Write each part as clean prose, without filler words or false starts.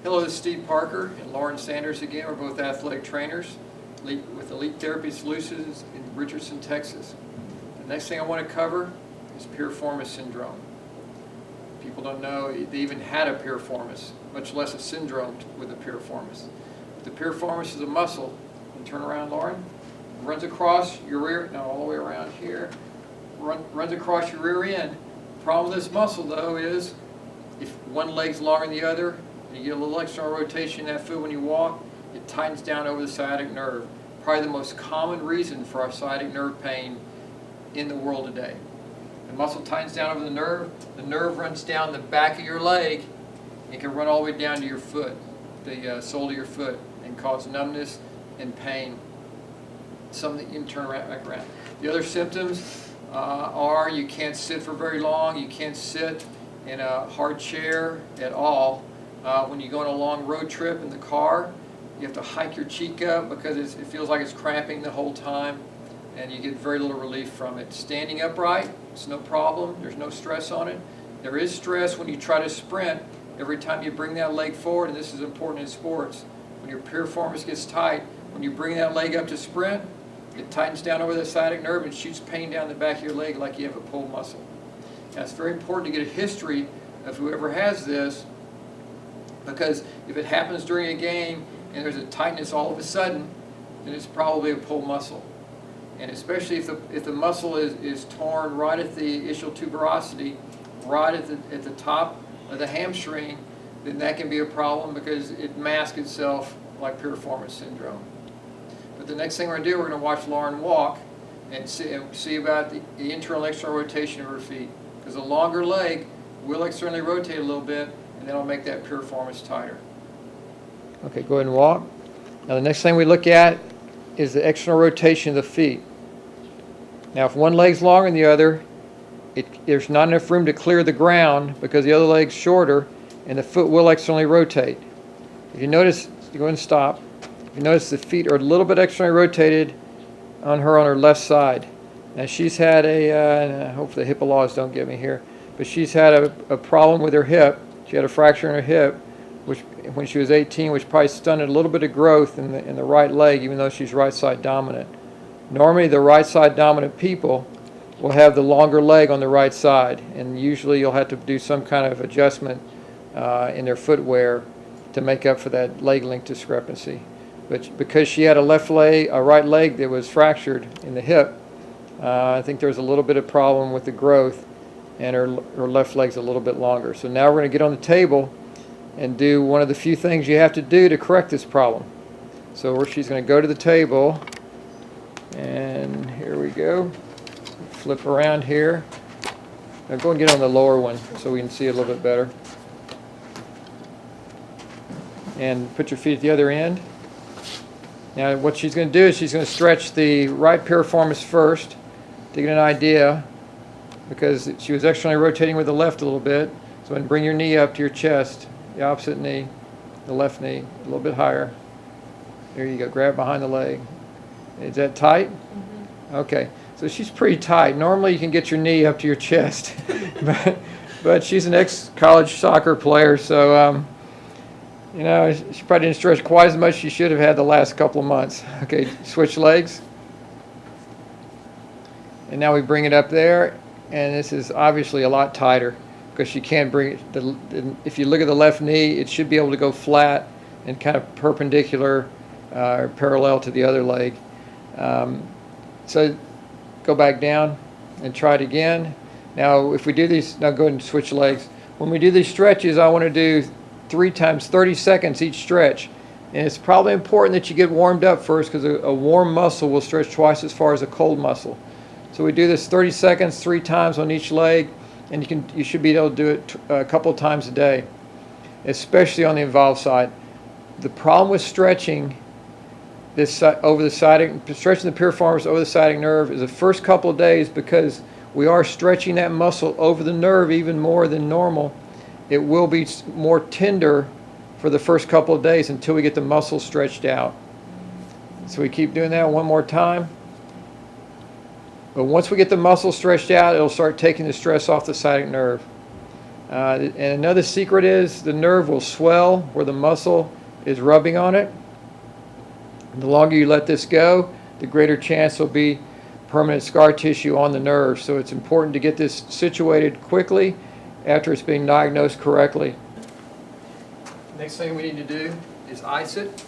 Hello, this is Steve Parker and Lauren Sanders again. We're both athletic trainers with Elite Therapy Solutions in Richardson, Texas. The next thing I want to cover is Piriformis Syndrome. People don't know they even had a piriformis, much less a syndrome with a piriformis. The piriformis is a muscle. And turn around, Lauren. It runs across your rear, now all the way around here, runs across your rear end. The problem with this muscle, though, is if one leg's longer than the other, and you get a little external rotation in that foot when you walk, it tightens down over the sciatic nerve. Probably the most common reason for our sciatic nerve pain in the world today. The muscle tightens down over the nerve runs down the back of your leg, and can run all the way down to your foot, the sole of your foot, and cause numbness and pain. Something that you can turn back around. The other symptoms are you can't sit for very long, you can't sit in a hard chair at all. When you go on a long road trip in the car, you have to hike your cheek up because it feels like it's cramping the whole time, and you get very little relief from it. Standing upright, it's no problem. There's no stress on it. There is stress when you try to sprint. Every time you bring that leg forward, and this is important in sports, when your piriformis gets tight, when you bring that leg up to sprint, it tightens down over the sciatic nerve and shoots pain down the back of your leg like you have a pulled muscle. Now, it's very important to get a history of whoever has this, because if it happens during a game and there's a tightness all of a sudden, then it's probably a pulled muscle. And especially if the muscle is torn right at the ischial tuberosity, right at the top of the hamstring, then that can be a problem because it masks itself like Piriformis Syndrome. But the next thing we're going to do, we're going to watch Lauren walk and see about the internal and external rotation of her feet. Because a longer leg will externally rotate a little bit, and then it'll make that piriformis tighter. Okay, go ahead and walk. Now the next thing we look at is the external rotation of the feet. Now if one leg's longer than the other, there's not enough room to clear the ground because the other leg's shorter, and the foot will externally rotate. If you notice, you go ahead and stop. If you notice the feet are a little bit externally rotated on her left side. Now she's had hopefully the hip laws don't get me here, but she's had a problem with her hip. She had a fracture in her hip, which when she was 18, which probably stunted a little bit of growth in the right leg, even though she's right side dominant. Normally the right side dominant people will have the longer leg on the right side, and usually you'll have to do some kind of adjustment in their footwear to make up for that leg length discrepancy. But because she had a right leg that was fractured in the hip, I think there's a little bit of problem with the growth, and her left leg's a little bit longer. So now we're going to get on the table and do one of the few things you have to do to correct this problem. So she's going to go to the table, and here we go. Flip around here. Now go and get on the lower one so we can see it a little bit better. And put your feet at the other end. Now what she's going to do is she's going to stretch the right piriformis first to get an idea, because she was externally rotating with the left a little bit. So then bring your knee up to your chest, the opposite knee, the left knee, a little bit higher. There you go, grab behind the leg. Is that tight? Mm-hmm. Okay, so she's pretty tight. Normally you can get your knee up to your chest, but she's an ex-college soccer player, so you know, she probably didn't stretch quite as much as she should have had the last couple of months. Okay, switch legs. And now we bring it up there, and this is obviously a lot tighter because she can't bring it. If you look at the left knee, it should be able to go flat and kind of perpendicular or parallel to the other leg. So go back down and try it again. Now if we do these, now go ahead and switch legs. When we do these stretches, I want to do 3 times 30 seconds each stretch. And it's probably important that you get warmed up first, because a warm muscle will stretch twice as far as a cold muscle. So we do this 30 seconds 3 times on each leg, and you should be able to do it a couple of times a day, especially on the involved side. The problem with stretching this over the stretching the piriformis over the sciatic nerve is the first couple of days, because we are stretching that muscle over the nerve even more than normal. It will be more tender for the first couple of days until we get the muscle stretched out. So we keep doing that one more time. But once we get the muscle stretched out, it'll start taking the stress off the sciatic nerve. And another secret is the nerve will swell where the muscle is rubbing on it. The longer you let this go, the greater chance will be permanent scar tissue on the nerve. So it's important to get this situated quickly after it's being diagnosed correctly. Next thing we need to do is ice it.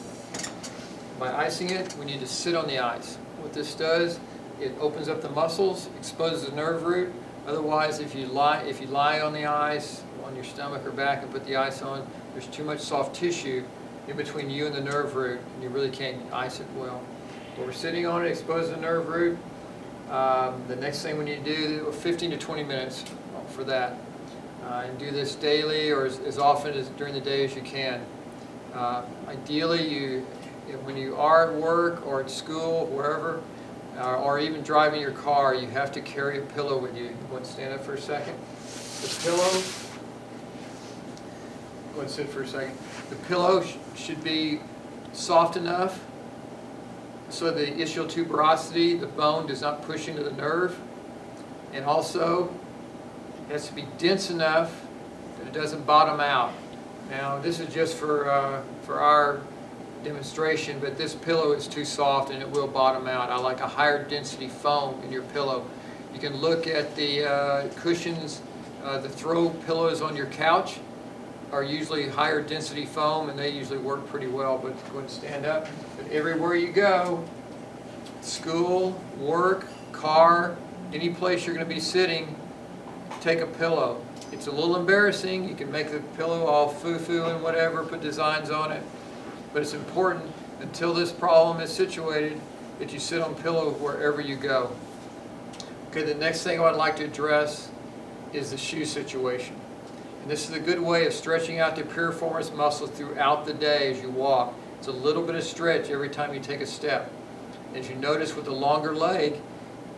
By icing it, we need to sit on the ice. What this does, it opens up the muscles, exposes the nerve root. Otherwise, if you lie on the ice, on your stomach or back and put the ice on, there's too much soft tissue in between you and the nerve root, and you really can't ice it well. But we're sitting on it, expose the nerve root. The next thing we need to do, 15 to 20 minutes for that. And do this daily or as often as during the day as you can. Ideally, when you are at work or at school, wherever, or even driving your car, you have to carry a pillow with you. Go and stand up for a second. The pillow, go and sit for a second. The pillow should be soft enough so the ischial tuberosity, the bone, does not push into the nerve. And also, it has to be dense enough that it doesn't bottom out. Now, this is just for our demonstration, but this pillow is too soft and it will bottom out. I like a higher density foam in your pillow. You can look at the cushions, the throw pillows on your couch are usually higher density foam, and they usually work pretty well. But go ahead and stand up. But everywhere you go, school, work, car, any place you're going to be sitting, take a pillow. It's a little embarrassing. You can make the pillow all foo-foo and whatever, put designs on it. But it's important, until this problem is situated, that you sit on pillow wherever you go. Okay, the next thing I'd like to address is the shoe situation. And this is a good way of stretching out the piriformis muscle throughout the day as you walk. It's a little bit of stretch every time you take a step. As you notice with the longer leg,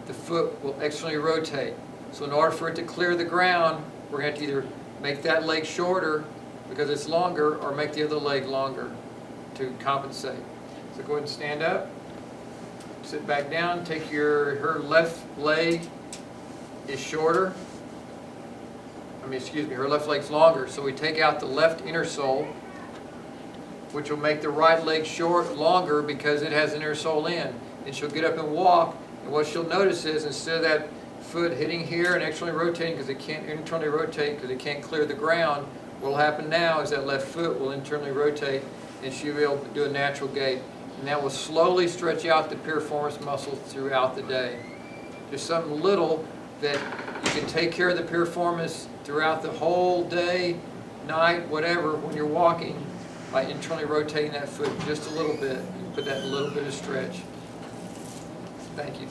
the foot will externally rotate. So in order for it to clear the ground, we're going to have to either make that leg shorter because it's longer, or make the other leg longer to compensate. So go ahead and stand up, sit back down, take her left leg is shorter. Her left leg's longer. So we take out the left inner sole, which will make the right leg longer because it has an inner sole in. And she'll get up and walk, and what she'll notice is instead of that foot hitting here and externally rotating because it can't internally rotate because it can't clear the ground, what will happen now is that left foot will internally rotate and she'll be able to do a natural gait. And that will slowly stretch out the piriformis muscle throughout the day. Just something little that you can take care of the piriformis throughout the whole day, night, whatever, when you're walking, by internally rotating that foot just a little bit. You put that little bit of stretch. Thank you.